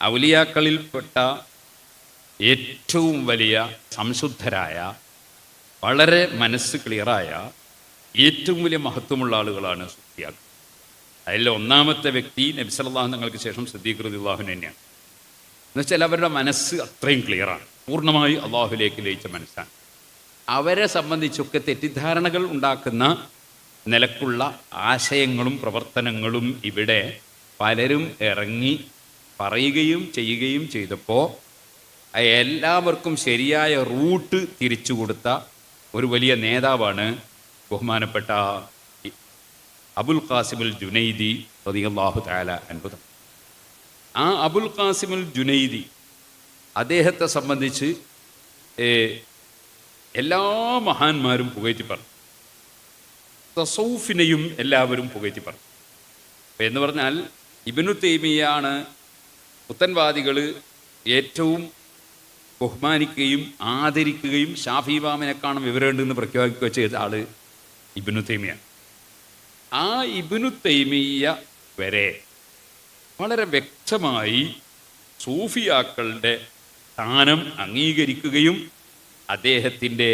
ഔലിയാക്കളിൽപ്പെട്ട ഏറ്റവും വലിയ സംശുദ്ധരായ, വളരെ മനസ്സ് ക്ലിയറായ, ഏറ്റവും വലിയ മഹത്വമുള്ള ആളുകളാണ് സൂഫിയാക്കൾ. അതിൽ ഒന്നാമത്തെ വ്യക്തി നബി സല്ലല്ലാഹു അലൈഹി വസല്ലമക്ക് ശേഷം സിദ്ദീഖ് റളിയല്ലാഹു അൻഹു തന്നെയാണ്. എന്നുവെച്ചാൽ അവരുടെ മനസ്സ് അത്രയും ക്ലിയറാണ്, പൂർണ്ണമായി അള്ളാഹുലേക്ക് ലയിച്ച മനസ്സാണ്. അവരെ സംബന്ധിച്ചൊക്കെ തെറ്റിദ്ധാരണകൾ ഉണ്ടാക്കുന്ന നിലക്കുള്ള ആശയങ്ങളും പ്രവർത്തനങ്ങളും ഇവിടെ പലരും ഇറങ്ങി പറയുകയും ചെയ്യുകയും ചെയ്തപ്പോൾ എല്ലാവർക്കും ശരിയായ റൂട്ട് തിരിച്ചു കൊടുത്ത ഒരു വലിയ നേതാവാണ് ബഹുമാനപ്പെട്ട അബുൽ ഖാസിമുൽ ജുനൈദി റളിയല്ലാഹു തആല അൻഹു. ആ അബുൽ ഖാസിമുൽ ജുനൈദി അദ്ദേഹത്തെ സംബന്ധിച്ച് എല്ലാ മഹാന്മാരും പുകഴ്ത്തി പറഞ്ഞു, തസൗഫിനെയും എല്ലാവരും പുകഴ്ത്തി പറഞ്ഞു. എന്ന് പറഞ്ഞാൽ ഇബ്നു തൈമിയ്യാണ് പുത്തൻവാദികൾ ഏറ്റവും ബഹുമാനിക്കുകയും ആദരിക്കുകയും ഷാഫി ഇമാമിനെക്കാളും വിവരമുണ്ടെന്ന് പ്രഖ്യാപിക്കുക ചെയ്ത ആൾ ഇബ്നു തൈമിയ്യാണ്. ആ ഇബ്നു തൈമിയ്യ വരെ വളരെ വ്യക്തമായി സൂഫിയാക്കളുടെ സ്ഥാനം അംഗീകരിക്കുകയും അദ്ദേഹത്തിൻ്റെ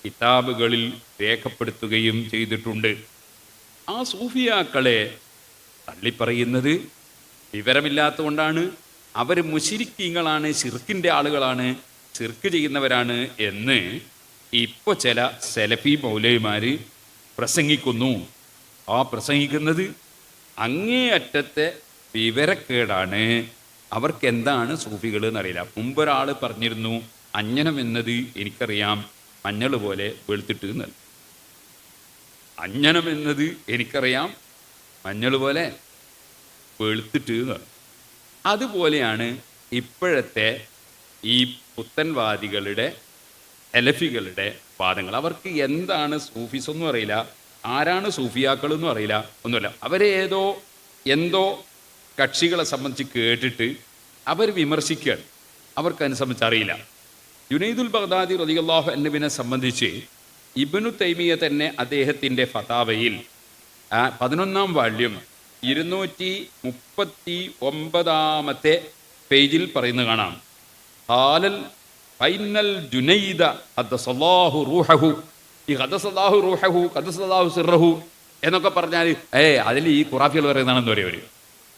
കിതാബുകളിൽ രേഖപ്പെടുത്തുകയും ചെയ്തിട്ടുണ്ട്. ആ സൂഫിയാക്കളെ തള്ളിപ്പറയുന്നത് വിവരമില്ലാത്തതുകൊണ്ടാണ്, അവർ മുശ്രിക്കീങ്ങളാണ്, ശിർക്കിൻ്റെ ആളുകളാണ്, ശിർക്ക് ചെയ്യുന്നവരാണ് എന്ന് ഇപ്പോൾ ചില സലഫി മൗലവിമാർ പ്രസംഗിക്കുന്നു. ആ പ്രസംഗിക്കുന്നത് അങ്ങേയറ്റത്തെ വിവരക്കേടാണ്. അവർക്ക് എന്താണ് സൂഫികൾ എന്നറിയില്ല. മുമ്പൊരാൾ പറഞ്ഞിരുന്നു, അഞ്ജനം എന്നത് എനിക്കറിയാം, മഞ്ഞൾ പോലെ വെളുത്തിട്ട് എന്നല്ല. അഞ്ജനം എന്നത് എനിക്കറിയാം, മഞ്ഞൾ പോലെ വെളുത്തിട്ട് എന്നാണ്. അതുപോലെയാണ് ഇപ്പോഴത്തെ ഈ പുത്തൻവാദികളുടെ, എലഫികളുടെ വാദങ്ങൾ. അവർക്ക് എന്താണ് സൂഫിസൊന്നും അറിയില്ല, ആരാണ് സൂഫിയാക്കളെന്നും അറിയില്ല, ഒന്നുമില്ല. അവരെ എന്തോ കക്ഷികളെ സംബന്ധിച്ച് കേട്ടിട്ട് അവർ വിമർശിക്കുകയാണ്. അവർക്കതിനെ സംബന്ധിച്ച് അറിയില്ല. ജുനൈദുൽ ബഗ്ദാദി റളിയല്ലാഹു അൻഹുവിനെ സംബന്ധിച്ച് ഇബ്നു തൈമിയ്യ തന്നെ അദ്ദേഹത്തിൻ്റെ ഫതാവയിൽ 11-ാം വാള്യം 239-ാമത്തെ പേജിൽ പറയുന്നത് കാണാം. ഖാലൽ ഫൈനൽ ജുനൈദ ഖദ്ദസല്ലാഹു റൂഹഹു. ഈ ഖദ്ദസല്ലാഹു റൂഹഹു, ഖദ്ദസല്ലാഹു സിർറഹു എന്നൊക്കെ പറഞ്ഞാൽ അതിൽ ഈ ഖുറാഫികൾ പറയുന്നതാണെന്ന് പറയും അവർ.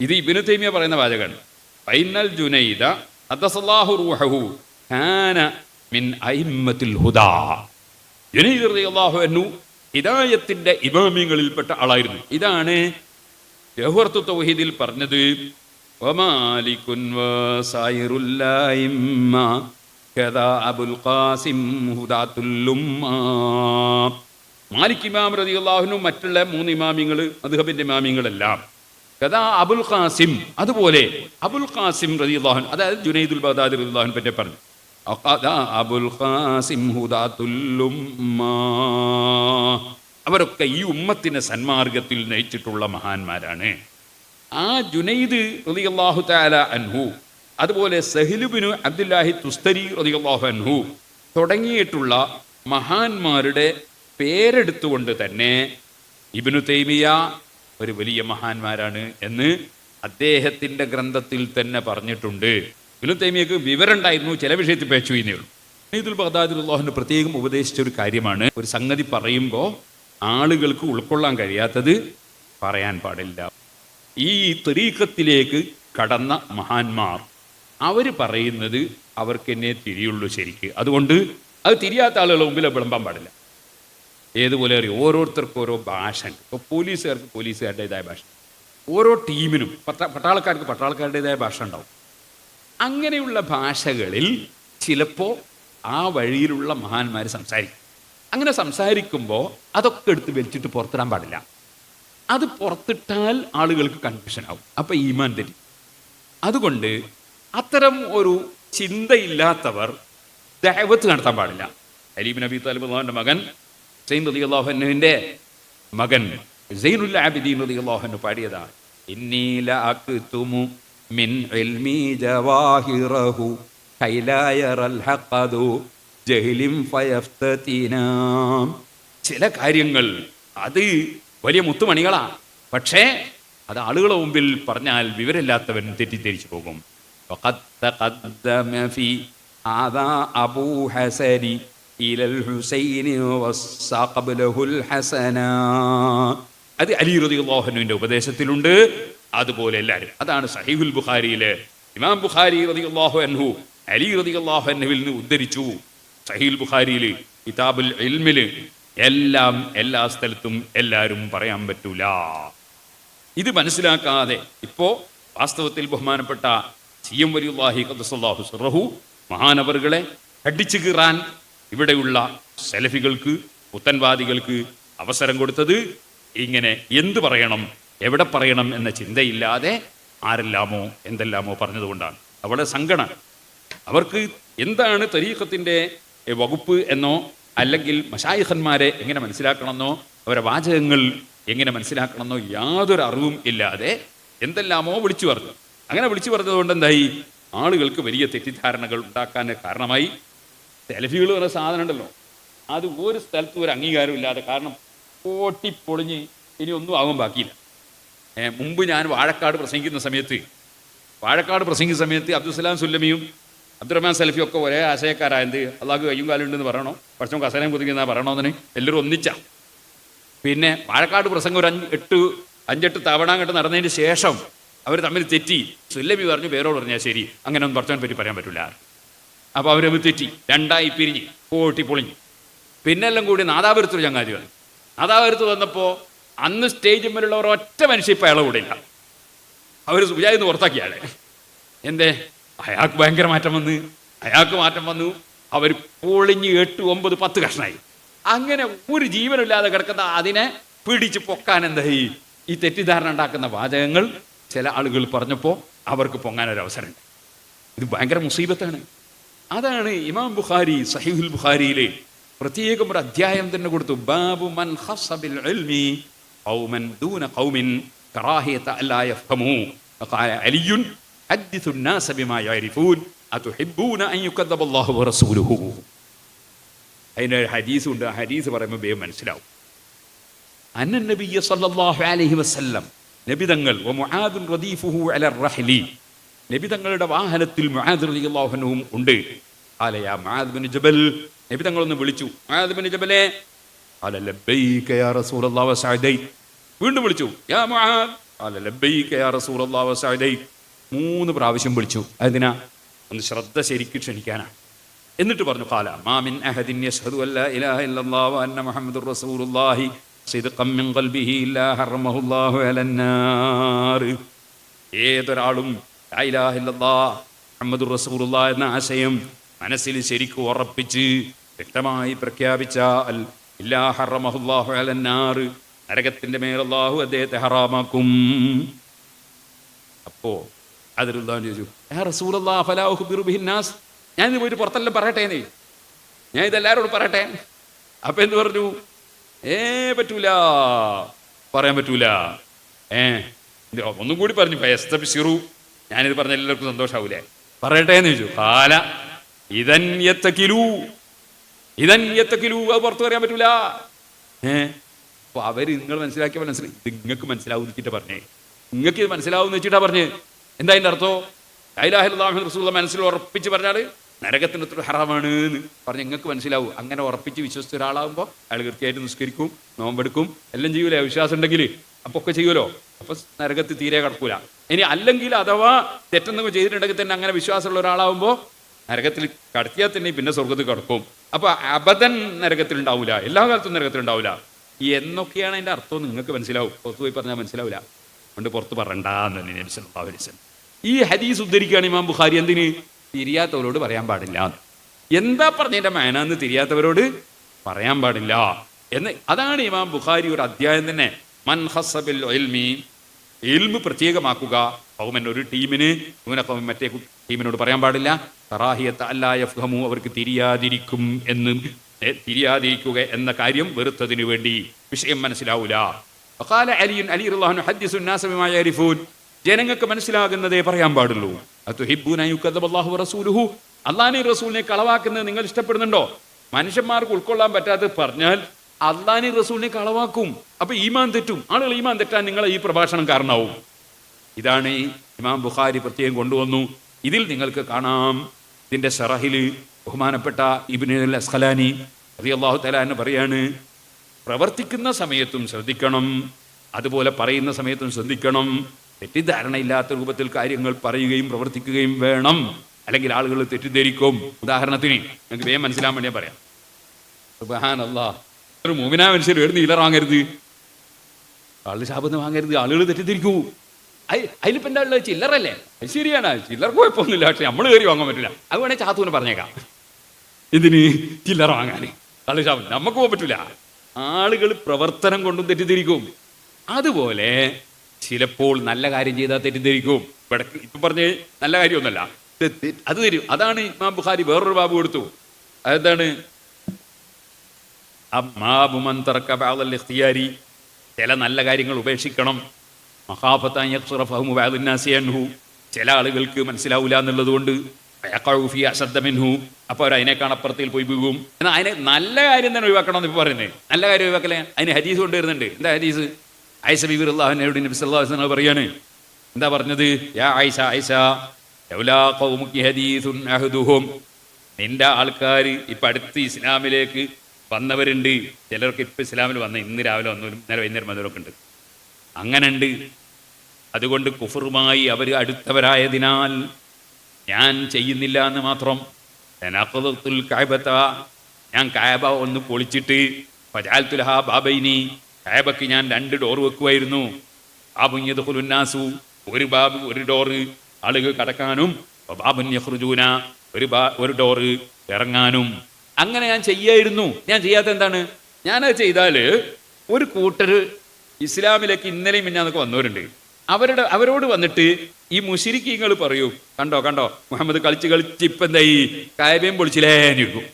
ഇത് ഇബ്നു തൈമിയ്യ പറയുന്ന വാചകമാണ്. ഫൈനൽ ജുനൈദ ഖദ്ദസല്ലാഹു റൂഹഹു കാന മിൻ അയിമ്മത്തിൽ ഹുദാ. ജുനൈദ് റളിയല്ലാഹു അൻഹു ഹിദായത്തിന്റെ ഇമാമിങ്ങളിൽപ്പെട്ട ആളായിരുന്നു. ഇതാണ് ജൗഹറത്തു തൗഹീദിൽ പറഞ്ഞത്. വമാലികുൻ വസായിറുൽ അയിമ്മ കദാ അബുൽ ഖാസിം ഹുദാത്തുൽ ഉമ്മ. മാലിക് ഇമാം റളിയല്ലാഹു അൻഹു മറ്റുള്ള 3 ഇമാമിങ്ങൾ, മദ്ഹബിന്റെ ഇമാമിങ്ങളെല്ലാം കദാ അബുൽ ഖാസിം, അതുപോലെ അബുൽ ഖാസിം റളിയല്ലാഹു അൻഹു, അതായത് ജുനൈദുൽ ബഗ്ദാദി റളിയല്ലാഹു അൻഹു പറ്റി പറഞ്ഞു. അബുൽ ഖാസിം ഹുദാത്തുൽ ഉമ്മ. അവരൊക്കെ ഈ ഉമ്മത്തിനെ സന്മാർഗത്തിൽ നയിച്ചിട്ടുള്ള മഹാന്മാരാണ്. ആ ജുനൈദ് റളിയല്ലാഹു തആല അൻഹു, അതുപോലെ സഹ്ൽ ഇബ്നു അബ്ദുല്ലാഹി തുസ്തരി റളിയല്ലാഹു അൻഹു തുടങ്ങിയിട്ടുള്ള മഹാന്മാരുടെ പേരെടുത്തുകൊണ്ട് തന്നെ ഇബ്നു തൈമിയ്യ ഒരു വലിയ മഹാന്മാരാണ് എന്ന് അദ്ദേഹത്തിൻ്റെ ഗ്രന്ഥത്തിൽ തന്നെ പറഞ്ഞിട്ടുണ്ട്. ഇബ്നു തൈമിയ്യക്ക് വിവരം ഉണ്ടായിരുന്നു, ചില വിഷയത്തിൽ പേച്ചു എന്നേ ഉള്ളൂ. ജുനൈദുൽ ബഗ്ദാദി റളിയല്ലാഹു അൻഹു പ്രത്യേകം ഉപദേശിച്ചൊരു കാര്യമാണ്, ഒരു സംഗതി പറയുമ്പോൾ ആളുകൾക്ക് ഉൾക്കൊള്ളാൻ കഴിയാത്തത് പറയാൻ പാടില്ല. ഈ ത്വരീഖത്തിലേക്ക് കടന്ന മഹാന്മാർ അവർ പറയുന്നത് അവർക്ക് എന്നെ തിരിയുള്ളൂ ശരിക്ക്. അതുകൊണ്ട് അത് തിരിയാത്ത ആളുകളുടെ മുമ്പിൽ വിളമ്പാൻ പാടില്ല. ഏതുപോലെ അറിയും, ഓരോരുത്തർക്കും ഓരോ ഭാഷ ഉണ്ട്. ഇപ്പോൾ പോലീസുകാർക്ക് പോലീസുകാരുടേതായ ഭാഷ, ഓരോ ടീമിനും പട്ടാളക്കാർക്ക് പട്ടാളക്കാരുടേതായ ഭാഷ ഉണ്ടാവും. അങ്ങനെയുള്ള ഭാഷകളിൽ ചിലപ്പോൾ ആ വഴിയിലുള്ള മഹാന്മാർ സംസാരിക്കും. അങ്ങനെ സംസാരിക്കുമ്പോൾ അതൊക്കെ എടുത്ത് വലിച്ചിട്ട് പുറത്തിടാൻ പാടില്ല. അത് പുറത്തിട്ടാൽ ആളുകൾക്ക് കൺഫ്യൂഷൻ ആവും, അപ്പം ഈമാൻ തെറ്റി. അതുകൊണ്ട് അത്തരം ഒരു ചിന്തയില്ലാത്തവർ ദഅവത്ത് നടത്താൻ പാടില്ല. അലി ഇബ്നു അബീ ത്വാലിബ് റളിയല്ലാഹുവിൻ്റെ മകൻ ഹുസൈൻ റളിയല്ലാഹു അൻഹുവിൻ്റെ മകൻ സൈനുൽ ആബിദീൻ റളിയല്ലാഹു അൻഹു പാടിയതാണ്, ഇന്നി ലഅക്തുമു മിൻ ഇൽമി ജവാഹിറഹു കൈലാ യറൽ ഹഖദു ജഹ്ലിൻ ഫയഫ്തതിനാ. ചില കാര്യങ്ങൾ അത് വലിയ മുത്തുമണികളാണ്, പക്ഷേ അത് ആളുകളുടെ മുമ്പിൽ പറഞ്ഞാൽ വിവരമില്ലാത്തവൻ തെറ്റിദ്ധരിച്ചു പോകും. وقد تقدم في هذا أبو حسن إلى الحسين وقبله الحسن. അത് അലി റളിയല്ലാഹു അൻഹുവിന്റെ ഉപദേശത്തിലുണ്ട്. അതുപോലെ എല്ലാവരും, അതാണ് സഹീഹുൽ ബുഖാരിയിലെ ഇമാം ബുഖാരി റളിയല്ലാഹു അൻഹു അലി റളിയല്ലാഹു അൻഹുവിൽ നിന്ന് ഉദ്ധരിച്ചു. സഹീഹുൽ ബുഖാരിയിൽ കിതാബുൽ ഇൽമിൽ എല്ലാം എല്ലാ സ്ഥലത്തും എല്ലാവരും പറയാൻ പറ്റൂല. ഇത് മനസ്സിലാക്കാതെ ഇപ്പോ വാസ്തവത്തിൽ ബഹുമാനപ്പെട്ട CM വലിയുല്ലാഹി ഖദ്ദസല്ലാഹു സിർറഹു മഹാനവറുകളെ കടിച്ചു കീറാൻ ഇവിടെയുള്ള സലഫികൾക്ക് പുത്തൻവാദികൾക്ക് അവസരം കൊടുത്തത് ഇങ്ങനെ എന്ത് പറയണം എവിടെ പറയണം എന്ന ചിന്തയില്ലാതെ ആരെല്ലാമോ എന്തെല്ലാമോ പറഞ്ഞതുകൊണ്ടാണ്. അവിടെ സങ്കടം. അവർക്ക് എന്താണ് തരീഖത്തിന്റെ വകുപ്പ് എന്നോ അല്ലെങ്കിൽ മശായിഖന്മാരെ എങ്ങനെ മനസ്സിലാക്കണമെന്നോ അവരെ വാചകങ്ങൾ എങ്ങനെ മനസ്സിലാക്കണമെന്നോ യാതൊരു അറിവും ഇല്ലാതെ എന്തെല്ലാമോ വിളിച്ചു പറഞ്ഞു. അങ്ങനെ വിളിച്ചു പറഞ്ഞതുകൊണ്ട് എന്തായി? ആളുകൾക്ക് വലിയ തെറ്റിദ്ധാരണകൾ ഉണ്ടാക്കാൻ കാരണമായി. സെൽഫികൾ പറഞ്ഞ സാധനം ഉണ്ടല്ലോ, അത് ഒരു സ്ഥലത്തും ഒരു അംഗീകാരം ഇല്ലാതെ, കാരണം പൊട്ടിപ്പൊളിഞ്ഞ് ഇനി ഒന്നും ആകാൻ ബാക്കിയില്ല. മുമ്പ് ഞാൻ വാഴക്കാട് പ്രസംഗിക്കുന്ന സമയത്ത് അബ്ദുസ്സലാം സുല്ലമിയും അബ്ദുറഹ്മാൻ സലഫിയും ഒക്കെ ഒരേ ആശയക്കാരായത്. അള്ളാഹ് കയ്യും കാലും ഉണ്ടെന്ന് പറയണോ, പക്ഷേ കസേരയും കുതിക്കുന്ന പറയണോന്നിന് എല്ലാവരും ഒന്നിച്ച. പിന്നെ വാഴക്കാട് പ്രസംഗം ഒരു 5-8 തവണ അങ്ങോട്ട് നടന്നതിന് ശേഷം അവർ തമ്മിൽ തെറ്റി. സുല്ലമി പറഞ്ഞു പേരോട് പറഞ്ഞാൽ ശരി, അങ്ങനെ ഒന്നും പഠിച്ചവനെ പറ്റി പറയാൻ പറ്റില്ല. അപ്പോൾ അവരത് തെറ്റി, രണ്ടായി പിരിഞ്ഞ് പൊളിഞ്ഞു. പിന്നെ എല്ലാം കൂടി നാദാപുരത്തൊരു ചങ്ങാതി വന്നു. നാദാപുരത്ത് വന്നപ്പോൾ അന്ന് സ്റ്റേജിൽ മേലുള്ള ഒരൊറ്റ മനുഷ്യ ഇപ്പം അയാളെ കൂടെ ഇല്ല. അവർ സുജായിന്ന് പുറത്താക്കിയാളെ. എന്തേ? അയാൾക്ക് ഭയങ്കര മാറ്റം വന്നു. അവർ പൊളിഞ്ഞ് 8, 9, 10 കഷ്ണമായി. അങ്ങനെ ഒരു ജീവനില്ലാതെ കിടക്കുന്ന അതിനെ പിടിച്ച് പൊക്കാൻ എന്തായി? ഈ തെറ്റിദ്ധാരണ ഉണ്ടാക്കുന്ന വാചകങ്ങൾ ചില ആളുകൾ പറഞ്ഞപ്പോൾ അവർക്ക് പൊങ്ങാനൊരവസരമുണ്ട്. ഇത് ഭയങ്കര മുസീബത്താണ്. അതാണ് ഇമാം ബുഖാരി സഹീഹുൽ ബുഖാരിയിലെ പ്രത്യേകം ഒരു അധ്യായം തന്നെ കൊടുത്തു. ബാബു മൻ ഖസ്സ ബിൽ ഇൽമി ഖൗമൻ ദൂന ഖൗമിൻ കറാഹിയത അല്ലാ യഫ്ഹമു ഖാല അലിയുൻ ഹദ്ദിസു الناس ബിമാ യഅരിഫൂൻ അതുഹിബ്ബൂന അൻ യുകദ്ദബ അല്ലാഹു വറസൂലുഹു. അതിനൊരു ഹദീസ് ഉണ്ട്. ആ ഹദീസ് പറയുമ്പോൾ വേഗം മനസ്സിലാവും. അന്ന നബിയ്യ സല്ലല്ലാഹു അലൈഹി വസല്ലം, നബിതങ്ങൾ വമുആദ് റദീഫുഹു അല റഹ്ലി, നബിതങ്ങളുടെ വാഹനത്തിൽ മുആദ് റളിയല്ലാഹു അൻഹു ഉണ്ട്. ഖാല യാ മുആദ് ബിൻ ജബൽ, നബിതങ്ങളൊന്ന് വിളിച്ചു, മുആദ് ബിൻ ജബലേ. ഖാല ലബ്ബൈക യാ റസൂലല്ലാഹി വസഅദൈ. വീണ്ടും വിളിച്ചു, യാ മുആദ്. ഖാല ലബ്ബൈക യാ റസൂലല്ലാഹി വസഅദൈ. 3 പ്രാവശ്യം വിളിച്ചു. അതിനാ ഒന്ന് ശ്രദ്ധ ശരിക്കും ക്ഷണിക്കാനാണ്. എന്നിട്ട് പറഞ്ഞു, ഖാല മാ മിൻ അഹദിൻ യശ്ഹദു അല്ലാ ഇലാഹ ഇല്ലല്ലാഹു വ അന്ന മുഹമ്മദുർ റസൂലുള്ളാഹി സിദ്ഖൻ മിൻ ഖൽബിഹി ഇല്ലാ ഹറമഹുല്ലാഹു അലന്നാർ. ഏതൊരാളും ലാ ഇലാഹ ഇല്ലല്ലാഹ് മുഹമ്മദുർ റസൂലുള്ളാഹി എന്ന ആശയം മനസ്സിൽ ശരിക്കും ഉറപ്പിച്ച് വ്യക്തമായി പ്രഖ്യാപിച്ചാൽ ഇല്ലാ ഹറമഹുല്ലാഹു അലന്നാർ, നരകത്തിന്റെ മേൽ അല്ലാഹു അദ്ദേഹത്തെ ഹറാമാക്കും. അപ്പോ അതിലുള്ളവൻ ചോദിച്ചു, യാ റസൂലല്ലാഹ് ഫലാ ഉഖ്ബിറു ബിഹിൻ നാസ്, ഞാൻ ഇത് പോയിട്ട് പുറത്തെല്ലാം പറയട്ടേന്നേ, ഞാൻ ഇതെല്ലാവരോടും പറയട്ടെ. അപ്പൊ എന്ത് പറഞ്ഞു? പറ്റൂല, പറയാൻ പറ്റൂല. ഒന്നും കൂടി പറഞ്ഞു, ഫയസ്തബ്ശിറു, ഞാനിത് പറഞ്ഞ എല്ലാവർക്കും സന്തോഷാവൂലേ, പറയട്ടെ എന്ന് ചോദിച്ചു. ഖാല ഇദൻ യത്തകിലു, അത് പുറത്തു പറയാൻ പറ്റൂല. അപ്പൊ അവര് നിങ്ങൾ മനസ്സിലാക്കിയ മനസ്സിലായി, ഇത് നിങ്ങൾക്ക് മനസ്സിലാവും വെച്ചിട്ട് പറഞ്ഞേ, നിങ്ങൾക്ക് ഇത് മനസ്സിലാവും വെച്ചിട്ടാ പറഞ്ഞ്. എന്താ അതിൻ്റെ അർത്ഥം? ലാ ഇലാഹ ഇല്ലല്ലാഹു മുഹമ്മദുർ റസൂലുള്ളാഹി മനസ്സിൽ ഉറപ്പിച്ച് പറഞ്ഞാൽ നരകത്തിന് എത്ര ഹറാമാണ് എന്ന് പറഞ്ഞ് നിങ്ങൾക്ക് മനസ്സിലാവും. അങ്ങനെ ഉറപ്പിച്ച് വിശ്വസിച്ച ഒരാളാകുമ്പോൾ അയാൾ കൃത്യമായിട്ട് നിസ്കരിക്കും, നോമ്പെടുക്കും, എല്ലാം ചെയ്യൂലേ. വിശ്വാസം ഉണ്ടെങ്കിൽ അപ്പോൾ ഒക്കെ ചെയ്യുമല്ലോ. അപ്പോൾ നരകത്തിൽ തീരെ കിടക്കൂല. ഇനി അല്ലെങ്കിൽ അഥവാ തെറ്റെന്തെങ്കിലും ചെയ്തിട്ടുണ്ടെങ്കിൽ തന്നെ അങ്ങനെ വിശ്വാസമുള്ള ഒരാളാകുമ്പോൾ നരകത്തിൽ കടത്തിയാൽ തന്നെ പിന്നെ സ്വർഗത്തിൽ കിടക്കും. അപ്പോൾ അബദൻ നരകത്തിൽ ഉണ്ടാവില്ല, എല്ലാ കാലത്തും നരകത്തിൽ ഉണ്ടാവില്ല എന്നൊക്കെയാണ് അതിൻ്റെ അർത്ഥം. നിങ്ങൾക്ക് മനസ്സിലാവും, പുറത്തു പോയി പറഞ്ഞാൽ മനസ്സിലാവില്ല. അതുകൊണ്ട് പുറത്ത് പറയണ്ടെന്ന് നബി സല്ലല്ലാഹു അലൈഹി വസല്ലം ഈ ഹദീസ് ഉദ്ധരിക്കുകയാണ് ഇമാം ബുഖാരി. എന്തിന്? തിരിയാത്തവരോട് പറയാൻ പാടില്ല. എന്താ പറഞ്ഞതിൻ്റെ മാനാന്ന് തിരിയാത്തവരോട് പറയാൻ പാടില്ല എന്ന്. അതാണ് ഇമാം ബുഖാരി ഒരു അധ്യായം തന്നെ. മൻ ഖസ്സ ബിൽ ഇൽമി, ഇൽമ് പ്രത്യേകമാക്കുക. ഖൗമൻ ഒരു ടീമിന്, ഖൗമൻ മറ്റേ ടീമിനോട് പറയാൻ പാടില്ല. കറാഹിയത അല്ലാ യഫ്ഹമു, അവർക്ക് തിരിയാതിരിക്കുക എന്ന കാര്യം വെറുത്തതിനു വേണ്ടി, വിഷയം മനസ്സിലാവൂല. ഖാല അലി റളിയല്ലാഹു അൻഹു ഹദ്ദിസു الناس ബിമാ യഅരിഫൂൻ, ജനങ്ങൾക്ക് മനസ്സിലാകുന്നതേ പറയാൻ പാടുള്ളൂ. അതുഹിബ്ബൂന അൻ യുകദ്ദബ അല്ലാഹു വറസൂലുഹു, അല്ലാഹുവിനെ റസൂലിനെ കളവാക്കുന്നത് നിങ്ങൾ ഇഷ്ടപ്പെടുന്നുണ്ടോ? മനുഷ്യന്മാർക്ക് ഉൾക്കൊള്ളാൻ പറ്റാത്തത് പറഞ്ഞാൽ അല്ലാഹുവിനെ റസൂലിനെ കളവാക്കും. അപ്പൊ ഈമാൻ തെറ്റും. ആളുകൾ ഈമാൻ തെറ്റാൻ നിങ്ങളെ ഈ പ്രഭാഷണം കാരണമാവും. ഇതാണ് ഇമാം ബുഖാരി പ്രത്യേകം കൊണ്ടുവന്നു. ഇതിൽ നിങ്ങൾക്ക് കാണാം, ഇതിന്റെ ശറഹിൽ ബഹുമാനപ്പെട്ട ഇബ്നുൽ അസ്ഖലാനി റളിയല്ലാഹു തആല അൻഹു പറയാണ്, പ്രവർത്തിക്കുന്ന സമയത്തും ശ്രദ്ധിക്കണം, അതുപോലെ പറയുന്ന സമയത്തും ശ്രദ്ധിക്കണം. തെറ്റിദ്ധാരണയില്ലാത്ത രൂപത്തിൽ കാര്യങ്ങൾ പറയുകയും പ്രവർത്തിക്കുകയും വേണം, അല്ലെങ്കിൽ ആളുകൾ തെറ്റിദ്ധരിക്കും. ഉദാഹരണത്തിന് നിങ്ങൾക്ക് വേഗം മനസ്സിലാൻ വേണ്ടി പറയാം. സുബ്ഹാനല്ലാഹ്, ഒരു മുഅ്മിനായ മനുഷ്യർ എഴുതി ചില്ലറ വാങ്ങരുത്, ആളുടെ ശാപത്ത് വാങ്ങരുത്, ആളുകൾ തെറ്റിദ്ധരിക്കൂ. അതിലിപ്പോൾ എന്താ ഉള്ളത്? ചില്ലറല്ലേ? അത് ശരിയാണ്, ചില്ലറ കുഴപ്പമൊന്നുമില്ല, പക്ഷെ നമ്മൾ കയറി വാങ്ങാൻ പറ്റില്ല. അത് വേണേൽ ചാത്തൂന് പറഞ്ഞേക്കാം, ഇതിന് ചില്ലറ വാങ്ങാൻ ആളുടെ ശാപം നമുക്ക് പോകാൻ പറ്റില്ല. ആളുകൾ പ്രവർത്തനം കൊണ്ടും തെറ്റിദ്ധരിക്കും. അതുപോലെ ചിലപ്പോൾ നല്ല കാര്യം ചെയ്താൽ തെറ്റിദ്ധരിക്കും. ഇപ്പൊ പറഞ്ഞ് നല്ല കാര്യമൊന്നുമല്ല, അത് തരും. അതാണ് ഇമാം ബുഖാരി വേറൊരു ബാബു കൊടുത്തു. അതെന്താണ്? ചില നല്ല കാര്യങ്ങൾ ഉപേക്ഷിക്കണം. ചില ആളുകൾക്ക് മനസ്സിലാവില്ല എന്നുള്ളത് കൊണ്ട് അപ്പോൾ അവർ അതിനേക്കാണപ്പുറത്തിൽ പോയി പോകും. എന്നാൽ അതിനെ നല്ല കാര്യം തന്നെ ഒഴിവാക്കണം എന്ന് ഇപ്പൊ പറയുന്നത്. നല്ല കാര്യം ഒഴിവാക്കലേ, അതിന് ഹദീസ് കൊണ്ടുവരുന്നുണ്ട്. എന്താ ഹദീസ്? ആയിഷ ബീബി റളിയല്ലാഹു നബി സല്ലല്ലാഹു അലൈഹി വസല്ലം പറയാണ്, എന്താ പറഞ്ഞത്? യാ ആയിഷ ആയിഷ ലൗലാ ഖൗമുകി ഹദീസുൻ അഹദുഹും, നിന്റെ ആൾക്കാർ ഇപ്പം അടുത്ത് ഇസ്ലാമിലേക്ക് വന്നവരുണ്ട്. ചിലർക്ക് ഇപ്പം ഇസ്ലാമിൽ വന്ന ഇന്ന് രാവിലെ വന്നവരും ഇന്നലെ വൈകുന്നേരം വന്നവരൊക്കെ ഉണ്ട്. അങ്ങനെ ഉണ്ട്. അതുകൊണ്ട് കുഫറുമായി അവർ അടുത്തവരായതിനാൽ ഞാൻ ചെയ്യുന്നില്ല എന്ന് മാത്രം. ഞാൻ കഅബ ഒന്ന് പൊളിച്ചിട്ട് ഫജഅൽതുലഹാ ബാബൈനി, കഅബക്ക് ഞാൻ 2 ഡോർ വെക്കുമായിരുന്നു. ബാബുൻ യദ്ഖുലുന്നാസു, ഒരു ഡോറ് ആളുകൾ കടക്കാനും, ബാബുൻ യഖ്റുജൂന, ഒരു ഡോറ് ഇറങ്ങാനും. അങ്ങനെ ഞാൻ ചെയ്യായിരുന്നു. ഞാൻ ചെയ്യാത്ത എന്താണ്? ഞാനത് ചെയ്താൽ ഒരു കൂട്ടർ ഇസ്ലാമിലേക്ക് ഇന്നലെയും മിഞ്ഞാന്നൊക്കെ വന്നവരുണ്ട്. അവരോട് വന്നിട്ട് ഈ മുശ്രിക്കീങ്ങൾ പറയൂ, കണ്ടോ കണ്ടോ മുഹമ്മദ് കളിച്ച് ഇപ്പം എന്തായി കഅബയും പൊളിച്ചില്ലേ എന്നിരിക്കും.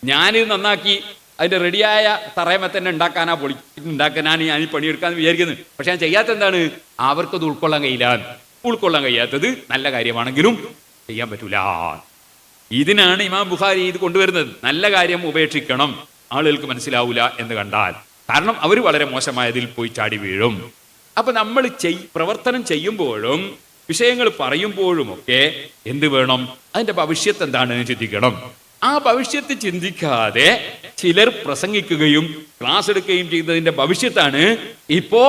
ഞാനിത് നന്നാക്കി അതിൻ്റെ റെഡിയായ തറയമ തന്നെ ഉണ്ടാക്കാനാണ് ഞാൻ ഈ പണിയെടുക്കാന്ന് വിചാരിക്കുന്നത്. പക്ഷെ ഞാൻ ചെയ്യാത്ത എന്താണ്? അവർക്കത് ഉൾക്കൊള്ളാൻ കഴിയില്ല. ഉൾക്കൊള്ളാൻ കഴിയാത്തത് നല്ല കാര്യമാണെങ്കിലും ചെയ്യാൻ പറ്റൂല. ഇതിനാണ് ഇമാം ബുഖാരി ഇത് കൊണ്ടുവരുന്നത്. നല്ല കാര്യം ഉപേക്ഷിക്കണം, ആളുകൾക്ക് മനസ്സിലാവൂല എന്ന് കണ്ടാൽ. കാരണം അവർ വളരെ മോശമായതിൽ പോയി ചാടി വീഴും. അപ്പൊ നമ്മൾ പ്രവർത്തനം ചെയ്യുമ്പോഴും വിഷയങ്ങൾ പറയുമ്പോഴുമൊക്കെ എന്ത് വേണം? അതിന്റെ ഭവിഷ്യത്ത് എന്താണെന്ന് ചിന്തിക്കണം. ആ ഭവിഷ്യത്ത് ചിന്തിക്കാതെ ചിലർ പ്രസംഗിക്കുകയും ക്ലാസ് എടുക്കുകയും ചെയ്യുന്നതിന്റെ ഭവിഷ്യത്താണ് ഇപ്പോ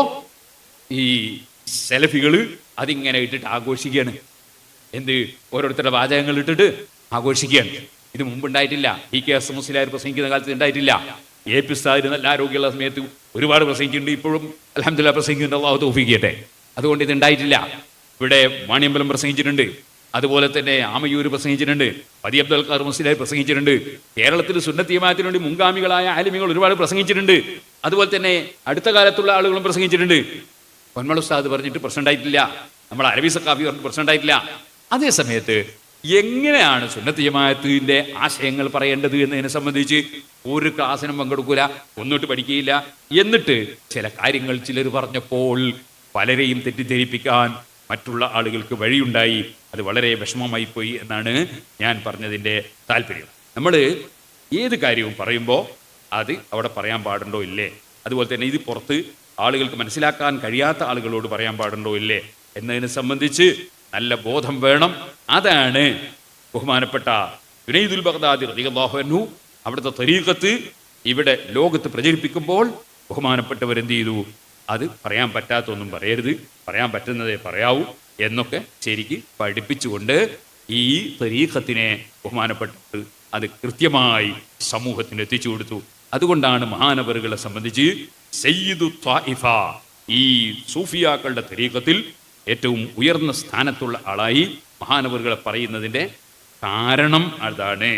ഈ സെലഫികൾ അതിങ്ങനെ ഇട്ടിട്ട് ആഘോഷിക്കുകയാണ്. എന്ത്? ഓരോരുത്തരുടെ വാചകങ്ങൾ ഇട്ടിട്ട് ആഘോഷിക്കുകയാണ്. ഇത് മുമ്പുണ്ടായിട്ടില്ല. EKS മുസ്ലിയാർ പ്രസംഗിക്കുന്ന കാലത്ത് ഉണ്ടായിട്ടില്ല. AP ഉസ്താദ് നല്ല ആരോഗ്യമുള്ള സമയത്ത് ഒരുപാട് പ്രസംഗിക്കുന്നുണ്ട്. ഇപ്പോഴും അൽഹംദുലില്ലാഹ് പ്രസംഗിക്കുന്നുണ്ട്. അല്ലാഹു തൗഫീഖ് ചെയ്യട്ടെ. അതുകൊണ്ട് ഇത് ഉണ്ടായിട്ടില്ല. ഇവിടെ വാണിയമ്പലം പ്രസംഗിച്ചിട്ടുണ്ട്, അതുപോലെ തന്നെ ആമയൂർ പ്രസംഗിച്ചിട്ടുണ്ട്, പതി അബ്ദുൽ ഖാദർ മുസ്ലിയാർ പ്രസംഗിച്ചിട്ടുണ്ട്. കേരളത്തിൽ സുന്നത്ത് ജമാഅത്തിന് വേണ്ടി മുൻഗാമികളായ ആലിമികൾ ഒരുപാട് പ്രസംഗിച്ചിട്ടുണ്ട്. അതുപോലെ തന്നെ അടുത്ത കാലത്തുള്ള ആളുകളും പ്രസംഗിച്ചിട്ടുണ്ട്. പൊന്മള ഉസ്താദ് പറഞ്ഞിട്ട് പ്രശ്നം ഉണ്ടായിട്ടില്ല. നമ്മൾ അരബി സഖാഫി പറഞ്ഞിട്ട് പ്രശ്നം ഉണ്ടായിട്ടില്ല. അതേ സമയത്ത് എങ്ങനെയാണ് സുന്നത്ത് ജമാഅത്തിന്റെ ആശയങ്ങൾ പറയേണ്ടത് എന്നതിനെ സംബന്ധിച്ച് ഒരു ക്ലാസ്സിനും പങ്കെടുക്കൂല, ഒന്നിട്ട് പഠിക്കുകയില്ല. എന്നിട്ട് ചില കാര്യങ്ങൾ ചിലർ പറഞ്ഞപ്പോൾ പലരെയും തെറ്റിദ്ധരിപ്പിക്കാൻ മറ്റുള്ള ആളുകൾക്ക് വഴിയുണ്ടായി. അത് വളരെ വിഷമമായി പോയി എന്നാണ് ഞാൻ പറഞ്ഞതിൻ്റെ താല്പര്യം. നമ്മൾ ഏത് കാര്യവും പറയുമ്പോൾ അത് അവിടെ പറയാൻ പാടുണ്ടോ ഇല്ലേ, അതുപോലെ തന്നെ ഇത് പുറത്ത് ആളുകൾക്ക് മനസ്സിലാക്കാൻ കഴിയാത്ത ആളുകളോട് പറയാൻ പാടുണ്ടോ ഇല്ലേ എന്നതിനെ സംബന്ധിച്ച് നല്ല ബോധം വേണം. അതാണ് ബഹുമാനപ്പെട്ട ജുനൈദുൽ ബഗ്ദാദി റളിയല്ലാഹു അൻഹു അവിടുത്തെ തരീഖത്ത് ഇവിടെ ലോകത്ത് പ്രചരിപ്പിക്കുമ്പോൾ ബഹുമാനപ്പെട്ടവരെന്ത് ചെയ്തു? അത് പറയാൻ പറ്റാത്തൊന്നും പറയരുത്, പറയാൻ പറ്റുന്നതേ പറയാവൂ എന്നൊക്കെ ശരിക്ക് പഠിപ്പിച്ചുകൊണ്ട് ഈ തരീഖത്തിനെ ബഹുമാനപ്പെട്ടത് അത് കൃത്യമായി സമൂഹത്തിന് എത്തിച്ചു കൊടുത്തു. അതുകൊണ്ടാണ് മഹാനവറുകളെ സംബന്ധിച്ച് സയ്യിദു ത്വായിഫ, ഈ സൂഫിയാക്കളുടെ തരീഖത്തിൽ ഏറ്റവും ഉയർന്ന സ്ഥാനത്തുള്ള ആളായി മഹാനവറുകളെ പറയുന്നതിൻ്റെ കാരണം അതാണ്.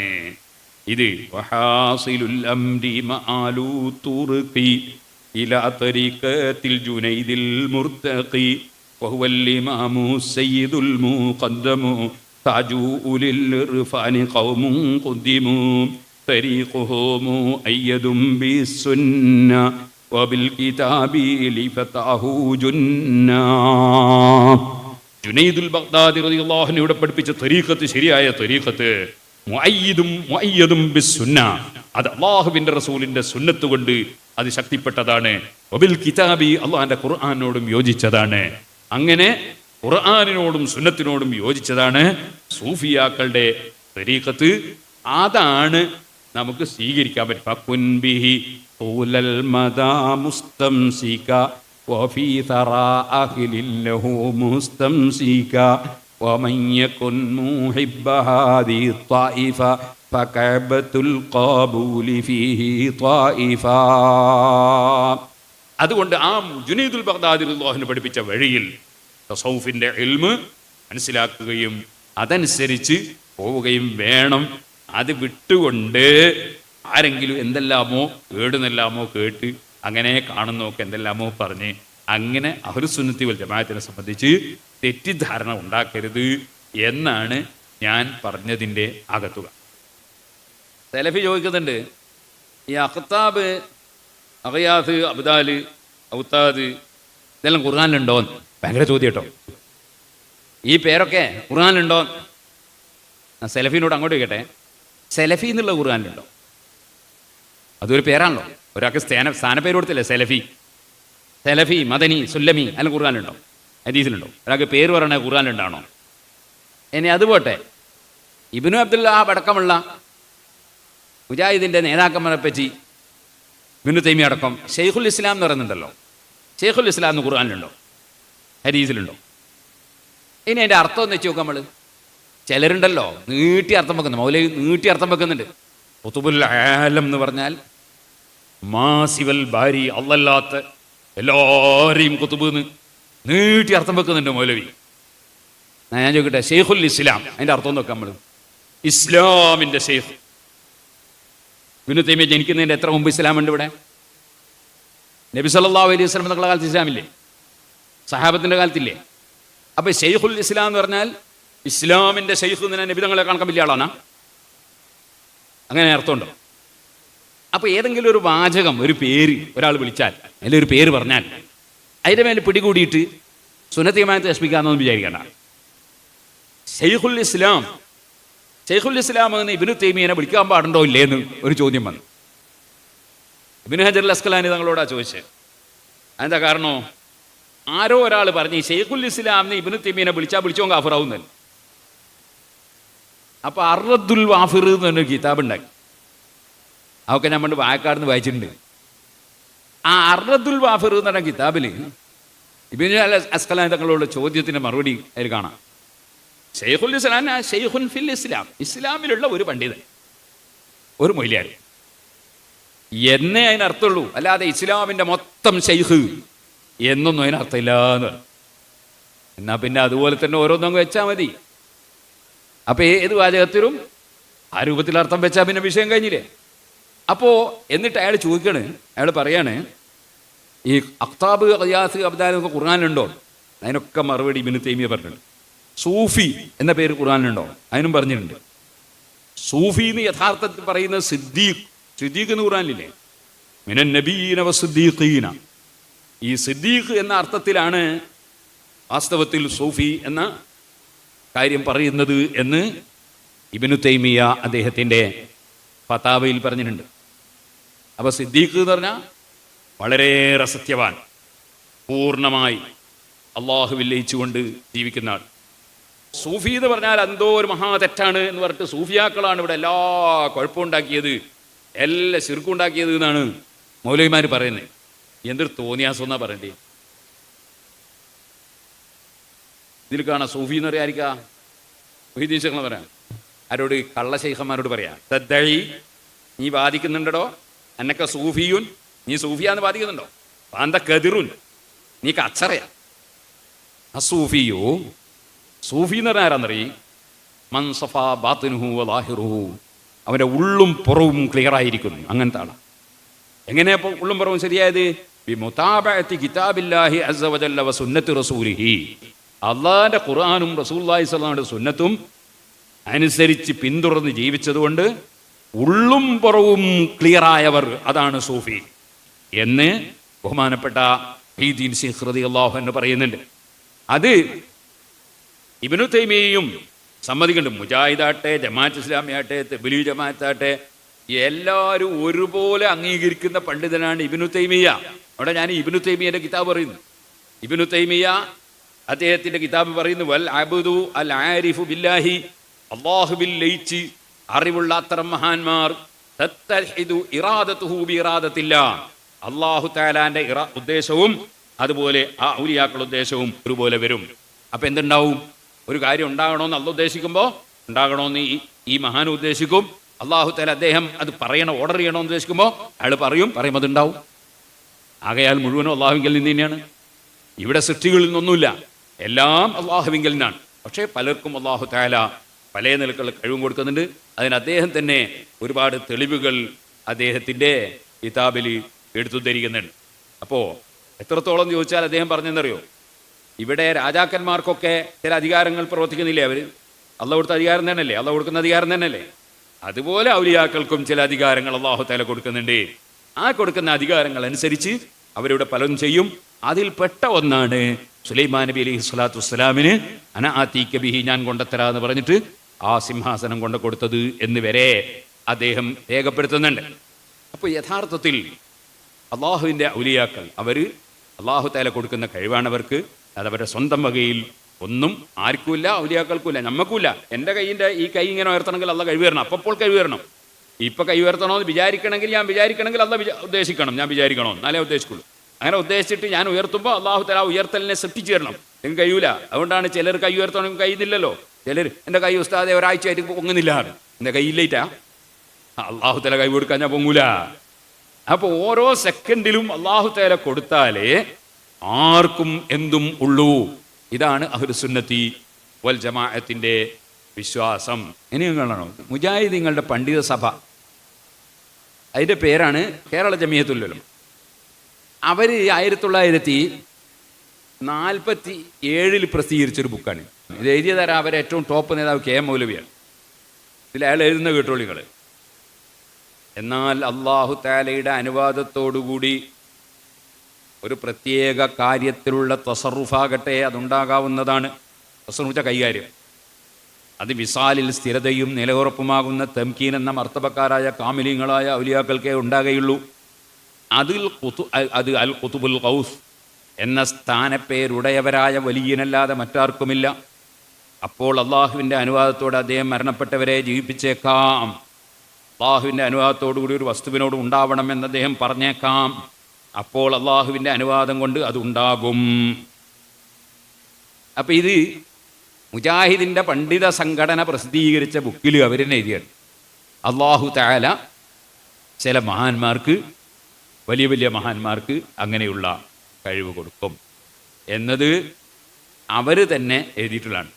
ഇത് വഹാസിലുൽ അംരി മആലു തുർഖി ഇലാ തരീഖത്തിൽ ജുനൈദിൽ മുർതഖി വഹുവൽ ഇമാമു സയ്യിദുൽ മുഖദ്ദമു താജു ഉലിൽ ഇർഫാനി ഖൗമുൻ ഖുദ്ദിമു തരീഖുഹും അയ്യദും ബിസ്സുന്ന വബിൽ കിതാബി ലിഫതാഹു ജുന്ന. ജുനൈദുൽ ബഗ്ദാദി റളിയല്ലാഹു അൻഹു ഇവിടെ പഠിപ്പിച്ച തരീഖത്ത് ശരിയായ തരീഖത്ത് മുഅയ്യദും ബിസ്സുന്ന, അത് അല്ലാഹുവിന്റെ റസൂലിന്റെ സുന്നത്ത് കൊണ്ട് അത് ശക്തിപ്പെട്ടതാണ്. വബിൽ കിതാബി, അല്ലാഹുവിന്റെ ഖുർആനോടും യോജിച്ചതാണ്. അങ്ങനെ ഖുർആനിനോടും സുന്നത്തിനോടും യോജിച്ചതാണ് സൂഫിയാക്കളുടെ തരീഖത്ത്. അതാണ് നമുക്ക് സ്വീകരിക്കാൻ പറ്റും. ഫകുൻബിഹി ഖൂലൽ മദാ മുസ്തംസിക വഫീ തറാ അഖിലില്ലഹു മുസ്തംസിക വമൻ യകുൻ മുഹിബ്ബ ഹാദിഹി ത്വായിഫ ഫകഅബത്തുൽ ഖബൂലി ഫീഹി ത്വായിഫ. അതുകൊണ്ട് ആ ജുനൈദുൽ ബഗ്ദാദി റളിയല്ലാഹു പഠിപ്പിച്ച വഴിയിൽ തസൗഫിന്റെ ഇൽമ് മനസ്സിലാക്കുകയും അതനുസരിച്ച് പോവുകയും വേണം. അത് വിട്ടുകൊണ്ട് ആരെങ്കിലും എന്തെല്ലാമോ കേടുന്നെല്ലാമോ കേട്ട് അങ്ങനെ കാണുന്നൊക്കെ എന്തെല്ലാമോ പറഞ്ഞ് അങ്ങനെ അഹ്ലുസുന്നത്തി വൽ ജമാഅത്തിനെ സംബന്ധിച്ച് തെറ്റിദ്ധാരണ ഉണ്ടാക്കരുത് എന്നാണ് ഞാൻ പറഞ്ഞതിൻ്റെ അകത്തുക. സലഫി ചോദിക്കുന്നുണ്ട്, ഈ അഖ്താബ്, അഗയാസ്, അബ്ദാല്, ഔത്താദ് ഇതെല്ലാം ഖുർആനിലുണ്ടോന്ന്? ഭയങ്കര ചോദ്യം കേട്ടോ. ഈ പേരൊക്കെ ഖുർആനിലുണ്ടോ? സലഫീനോട് അങ്ങോട്ട് കേട്ടെ, സലഫി എന്നുള്ള ഖുർആനിലുണ്ടോ? അതൊരു പേരാണല്ലോ, ഒരാൾക്ക് സ്ഥാനപ്പേര് കൊടുത്തില്ലേ സലഫി. സലഫി, മദനി, സുല്ലമി അല്ല ഖുർആനിലുണ്ടോ? ഹദീസിലുണ്ടോ? ഒരാൾക്ക് പേര് പറയണ ഖുർആനിലുണ്ടാണോ? ഇനി അതുപോട്ടെ, ഇബ്നു അബ്ദുല്ല അടക്കമുള്ള മുജാഹിദിൻ്റെ നേതാക്കന്മാരെ പറ്റി ഇബ്നു തൈമിയ അടക്കം ഷെയ്ഖുൽ ഇസ്ലാം എന്ന് പറയുന്നുണ്ടല്ലോ. ഷെയ്ഖുൽ ഇസ്ലാം എന്ന് ഖുർആനിലുണ്ടോ? ഹദീസിലുണ്ടോ? ഇനി അതിൻ്റെ അർത്ഥം ഒന്ന് വെച്ച് നോക്കാം. നമ്മൾ ചിലരുണ്ടല്ലോ നീട്ടി അർത്ഥം വെക്കുന്നു, മൗലവി നീട്ടി അർത്ഥം വെക്കുന്നുണ്ട്. ഖുതുബുൽ ആലം എന്ന് പറഞ്ഞാൽ മാസിവൽ ബാരി, അല്ലല്ലാത്ത എല്ലാവരെയും ഖുതുബ് നീട്ടി അർത്ഥം വെക്കുന്നുണ്ട് മൗലവി. ഞാൻ ചോദിക്കട്ടെ, ഷെയ്ഖുൽ ഇസ്ലാം അതിൻ്റെ അർത്ഥം നോക്കാം. നമ്മൾ ഇസ്ലാമിൻ്റെ ഷെയ്ഖ് ഇബ്നു തൈമിയ ജനിക്കുന്നതിൻ്റെ എത്ര മുമ്പ് ഇസ്ലാമുണ്ട് ഇവിടെ? നബി സല്ലല്ലാഹു അലൈഹി വസല്ലം തങ്ങളുടെ കാലത്ത് ഇസ്ലാമില്ലേ? സഹാബത്തിൻ്റെ കാലത്തില്ലേ? അപ്പോൾ ഷെയ്ഖുൽ ഇസ്ലാം എന്ന് പറഞ്ഞാൽ ഇസ്ലാമിൻ്റെ ഷെയ്ഖ് എന്ന് നബി തങ്ങളെ കണക്കാൻ വലിയ ആളാണ്. അങ്ങനെ അർത്ഥമുണ്ടോ? അപ്പോൾ ഏതെങ്കിലും ഒരു വാചകം, ഒരു പേര് ഒരാൾ വിളിച്ചാൽ അല്ലെങ്കിൽ ഒരു പേര് പറഞ്ഞാൽ അതിൻ്റെ മേലെ പിടികൂടിയിട്ട് സുന്നത്ത് ജമാഅത്ത് നശിപ്പിക്കാമെന്നൊന്നും വിചാരിക്കണ്ട. ഷെയ്ഖുൽ ഇസ്ലാം, ഷെയ്ഖുൽ ഇസ്ലാം എന്ന് ഇബ്നു തൈമിയനെ വിളിക്കാൻ പാടുണ്ടോ ഇല്ലേ എന്ന് ഒരു ചോദ്യം വന്നു. ഇബ്നു ഹജർ അസ്ഖലാനി തങ്ങളോടാ ചോദിച്ചത്. അതെന്താ കാരണം? ആരോ ഒരാൾ പറഞ്ഞ് ഷെയ്ഖുൽ ഇസ്ലാമിനെ ഇബ്നു തൈമിയനെ വിളിച്ചോ കാഫിറാവുന്നല്ല. അപ്പോൾ അർറദ്ദുൽ വാഫിർ എന്ന് പറഞ്ഞൊരു കിതാബ് ഉണ്ടാക്കി. അതൊക്കെ നമ്മൾ വായക്കാടുന്ന് വായിച്ചിട്ടുണ്ട്. ആ അർറദ്ദുൽ വാഫിർ എന്ന് പറഞ്ഞ കിതാബിൽ ഇബ്നു അസ്ഖലാനി തങ്ങളോട് ചോദ്യത്തിൻ്റെ മറുപടി അതിൽ കാണാം. ഷെയ്ഖുൽ ഇസ്ലാം ഷെയ്ഖുൻ ഫിൽ ഇസ്ലാം, ഇസ്ലാമിലുള്ള ഒരു പണ്ഡിതൻ, ഒരു മൊയ്ലിയാർ എന്നേ അതിനർത്ഥമുള്ളൂ. അല്ലാതെ ഇസ്ലാമിൻ്റെ മൊത്തം ഷെയ്ഖ് എന്നൊന്നും അതിനർത്ഥമില്ല എന്ന് പറഞ്ഞു. എന്നാൽ പിന്നെ അതുപോലെ തന്നെ ഓരോന്നും വെച്ചാൽ മതി. അപ്പോൾ ഏത് വാചകത്തിലും ആ രൂപത്തിൽ അർത്ഥം വെച്ചാൽ പിന്നെ വിഷയം കഴിഞ്ഞില്ലേ? അപ്പോൾ എന്നിട്ട് അയാൾ ചോദിക്കണ്, അയാൾ പറയാണ്, ഈ അഖ്താബ്, ഖിയാസ്, അബ്ദാലൊക്കെ ഖുർആനിലുണ്ടോ? അതിനൊക്കെ മറുപടി ഇബ്നു തൈമിയ പറഞ്ഞിട്ടുണ്ട്. സൂഫി എന്ന പേര് ഖുർആനിലുണ്ടോ? അതിനും പറഞ്ഞിട്ടുണ്ട്. സൂഫി എന്ന് യഥാർത്ഥത്തിൽ പറയുന്നത് സിദ്ദീഖ്. സിദ്ദീഖ് എന്ന് ഖുർആനിലില്ലേ? മിനൻ നബിയ്യീന വസിദ്ദീഖീന. ഈ സിദ്ദീഖ് എന്ന അർത്ഥത്തിലാണ് വാസ്തവത്തിൽ സൂഫി എന്ന കാര്യം പറയുന്നത് എന്ന് ഇബ്നു തൈമിയ അദ്ദേഹത്തിൻ്റെ ഫതാവയിൽ പറഞ്ഞിട്ടുണ്ട്. അപ്പോൾ സിദ്ദീഖ് എന്ന് പറഞ്ഞാൽ വളരെയേറെ സത്യവാൻ, പൂർണ്ണമായി അള്ളാഹുവിൽ ലയിച്ചുകൊണ്ട് ജീവിക്കുന്ന ആൾ. സൂഫി എന്ന് പറഞ്ഞാൽ എന്തോ ഒരു മഹാ തെറ്റാണ് എന്ന് പറഞ്ഞിട്ട് സൂഫിയാക്കളാണ് ഇവിടെ എല്ലാ കുഴപ്പമുണ്ടാക്കിയത്, എല്ലാ ശിർക്കുണ്ടാക്കിയത് എന്നാണ് മൗലവിമാർ പറയുന്നത്. എന്തൊരു തോന്നിയാസം എന്നാ പറയണ്ടേ? ഇതിൽ കാണാം സൂഫി എന്ന് പറയാ വൈദ്യശങ്ങൾ പറയാം. ആരോട്? കള്ളശൈഖന്മാരോട് പറയാം. തദ്ദഈ, നീ വാദിക്കുന്നുണ്ടോ? എന്നൊക്കെ സൂഫിയുൻ, നീ സൂഫിയാന്ന് വാദിക്കുന്നുണ്ടോ? പാന്ത കതിറുൻ, നീ കച്ചറയാ. അസൂഫിയോ, സൂഫി എന്ന് പറഞ്ഞാൽ ആരാന്നറിയ? മൻ സഫാ ബാത്തിനുഹു വലാഹിറുഹു, അവൻ്റെ ഉള്ളും പുറവും ക്ലിയർ ആയിരിക്കുന്നു. അങ്ങനത്തെ ആളാണ്. എങ്ങനെയാ ഉള്ളും പുറവും ശരിയായത്? ബിമുതാബഅത്തി കിതാബില്ലാഹി അസ്സ വജല്ല വസുന്നത്തി റസൂലിഹി, അള്ളാഹിൻ്റെ ഖുർആനും റസൂലുള്ളാഹി സ്വല്ലല്ലാഹു അലൈഹി സുന്നത്തും അനുസരിച്ച് പിന്തുടർന്ന് ജീവിച്ചതുകൊണ്ട് ഉള്ളും പുറവും ക്ലിയറായവർ, അതാണ് സൂഫി എന്ന് ബഹുമാനപ്പെട്ട ഹീദീൻ ശൈഖ് റളിയല്ലാഹു അൻഹു പറയുന്നുണ്ട്. അത് ഇബ്നു തൈമിയയും സമ്മതിക്കുന്നുണ്ട്. മുജാഹിദാട്ടെ, ജമാഅത്ത് ഇസ്ലാമിയാട്ടെ, തബ്ലീഗ് ജമാഅത്താട്ടെ, എല്ലാവരും ഒരുപോലെ അംഗീകരിക്കുന്ന പണ്ഡിതനാണ് ഇബ്നു തൈമിയ. അവിടെ ഞാൻ ഇബ്നു തൈമിയയുടെ കിതാബ് പറയുന്നു. ഇബ്നു തൈമിയ അദ്ദേഹത്തിന്റെ കിതാബ് പറയുന്നു വൽ അബ്ദു അൽ ആരിഫു ബില്ലാഹി, അല്ലാഹുവിൽ ലയിച്ച് അറിവുള്ള അത്തരം മഹാന്മാർ തത്തഹിദു ഇറാദത്തുഹു ബി ഇറാദത്തില്ലാ, അല്ലാഹു തആലാന്റെ ഉദ്ദേശവും അതുപോലെ ആ ഔലിയാക്കളുടെ ഉദ്ദേശവും ഒരുപോലെ വരും. അപ്പൊ എന്തുണ്ടാവും? ഒരു കാര്യം ഉണ്ടാകണമെന്ന് അള്ളാഹ് ഉദ്ദേശിക്കുമ്പോൾ ഉണ്ടാകണമെന്ന് ഈ മഹാൻ ഉദ്ദേശിക്കും. അല്ലാഹു തആല അദ്ദേഹം അത് പറയണം, ഓർഡർ ചെയ്യണമെന്ന് ഉദ്ദേശിക്കുമ്പോൾ അയാൾ പറയുമ്പോൾ അതുണ്ടാവും. ആകയാൽ മുഴുവനും അള്ളാഹുവിങ്കിൽ നിന്ന് തന്നെയാണ്. ഇവിടെ സൃഷ്ടികളിൽ നിന്നൊന്നുമില്ല, എല്ലാം അള്ളാഹുവിങ്കിൽ നിന്നാണ്. പക്ഷേ പലർക്കും അല്ലാഹു തആല പല നിലക്കുള്ള കഴിവും കൊടുക്കുന്നുണ്ട്. അതിന് അദ്ദേഹം തന്നെ ഒരുപാട് തെളിവുകൾ അദ്ദേഹത്തിൻ്റെ കിതാബിൽ എടുത്തുദ്ധരിക്കുന്നുണ്ട്. അപ്പോൾ എത്രത്തോളം ചോദിച്ചാൽ അദ്ദേഹം പറഞ്ഞെന്നറിയോ, ഇവിടെ രാജാക്കന്മാർക്കൊക്കെ ചില അധികാരങ്ങൾ പ്രവർത്തിക്കുന്നില്ലേ? അവർ അള്ളാഹ് കൊടുത്ത അധികാരം തന്നെയല്ലേ, അള്ളാഹ് കൊടുക്കുന്ന അധികാരം തന്നെയല്ലേ? അതുപോലെ ഔലിയാക്കൾക്കും ചില അധികാരങ്ങൾ അല്ലാഹു തആല കൊടുക്കുന്നുണ്ട്. ആ കൊടുക്കുന്ന അധികാരങ്ങൾ അനുസരിച്ച് അവരുടെ പലതും ചെയ്യും. അതിൽപ്പെട്ട ഒന്നാണ് സുലൈമാൻ നബി അലൈഹി സ്വലാത്തു വസ്സലാമിന് അന ആതീക ബിഹി, ഞാൻ കൊണ്ടത്തരാന്ന് പറഞ്ഞിട്ട് ആ സിംഹാസനം കൊണ്ട് കൊടുത്തത് എന്ന് വരെ അദ്ദേഹം രേഖപ്പെടുത്തുന്നുണ്ട്. അപ്പോൾ യഥാർത്ഥത്തിൽ അള്ളാഹുവിൻ്റെ ഔലിയാക്കൾ അവർ അള്ളാഹു തആല കൊടുക്കുന്ന കഴിവാണവർക്ക്. അതവരുടെ സ്വന്തം വകയിൽ ഒന്നും ആർക്കുമില്ല, ഔലിയാക്കൾക്കുമില്ല, നമ്മൾക്കുമില്ല. എൻ്റെ കൈയിൻ്റെ ഈ കൈ ഇങ്ങനെ ഉയർത്തണമെങ്കിൽ അള്ളാഹ് കഴിവ് തരണം, അപ്പോൾ കഴിവ് തരണം. ഇപ്പം കൈ ഉയർത്തണമെന്ന് വിചാരിക്കണമെങ്കിൽ അള്ളാഹ് ഉദ്ദേശിക്കണം, ഞാൻ വിചാരിക്കണോ എന്നാലേ ഉദ്ദേശിക്കുള്ളൂ. അങ്ങനെ ഉദ്ദേശിച്ചിട്ട് ഞാൻ ഉയർത്തുമ്പോൾ അള്ളാഹു തആല ഉയർത്തലിനെ സൃഷ്ടിച്ചു തരണം. നിങ്ങൾക്ക് കഴിയൂല. അതുകൊണ്ടാണ് ചിലർ കൈ ഉയർത്തണമെങ്കിൽ കഴിയുന്നില്ലല്ലോ. ചിലർ എൻ്റെ കൈ ഉസ്താദെ ഒരാഴ്ചയായിട്ട് പൊങ്ങുന്നില്ല, എൻ്റെ കൈയില്ലേറ്റാ, അള്ളാഹു തആല കൈ കൊടുക്കാൻ ഞാൻ പൊങ്ങൂല. അപ്പോൾ ഓരോ സെക്കൻഡിലും അള്ളാഹു തആല കൊടുത്താലേ ആർക്കും എന്തും ഉള്ളൂ. ഇതാണ് അഹ്ലുസുന്നത്തി വൽ ജമാഅത്തിന്റെ വിശ്വാസം. ഇനി നിങ്ങളാണോ മുജാഹിദീങ്ങളുടെ പണ്ഡിത സഭ, അതിൻ്റെ പേരാണ് കേരള ജമിയത്തുൽ ഉലമ. അവർ 1947 പ്രസിദ്ധീകരിച്ചൊരു ബുക്കാണ്. ഇത് എഴുതിയ തരാം അവരെ ഏറ്റവും ടോപ്പ് നേതാവ് കെ എം മൗലവിയാണ്. ഇതിൽ അയാൾ എഴുതുന്ന കേട്ടോളികൾ. എന്നാൽ അല്ലാഹു തആലയുടെ അനുവാദത്തോടുകൂടി ഒരു പ്രത്യേക കാര്യത്തിലുള്ള തസറുഫാകട്ടെ അതുണ്ടാകാവുന്നതാണ്. തസറുഫ കൈകാര്യം, അത് വിസാലിൽ സ്ഥിരതയും നിലയുറപ്പുമാകുന്ന തംകീൻ എന്ന മർത്തബക്കാരായ കാമിലീങ്ങളായ ഔലിയാക്കൾക്കേ ഉണ്ടാകുകയുള്ളൂ. അത് അൽ ഖുതുബുൽ ഖൗസ് എന്ന സ്ഥാനപ്പേരുടയവരായ വലിയനല്ലാതെ മറ്റാർക്കുമില്ല. അപ്പോൾ അള്ളാഹുവിൻ്റെ അനുവാദത്തോടെ അദ്ദേഹം മരണപ്പെട്ടവരെ ജീവിപ്പിച്ചേക്കാം. അള്ളാഹുവിൻ്റെ അനുവാദത്തോടുകൂടി ഒരു വസ്തുവിനോട് ഉണ്ടാവണമെന്ന് അദ്ദേഹം പറഞ്ഞേക്കാം. അപ്പോൾ അള്ളാഹുവിൻ്റെ അനുവാദം കൊണ്ട് അതുണ്ടാകും. അപ്പം ഇത് മുജാഹിദിൻ്റെ പണ്ഡിത സംഘടന പ്രസിദ്ധീകരിച്ച ബുക്കിൽ അവരെന്നെ എഴുതിയാണ്. അള്ളാഹു തആല ചില മഹാന്മാർക്ക്, വലിയ വലിയ മഹാന്മാർക്ക് അങ്ങനെയുള്ള കഴിവ് കൊടുക്കും എന്നത് അവർ തന്നെ എഴുതിയിട്ടുള്ളതാണ്.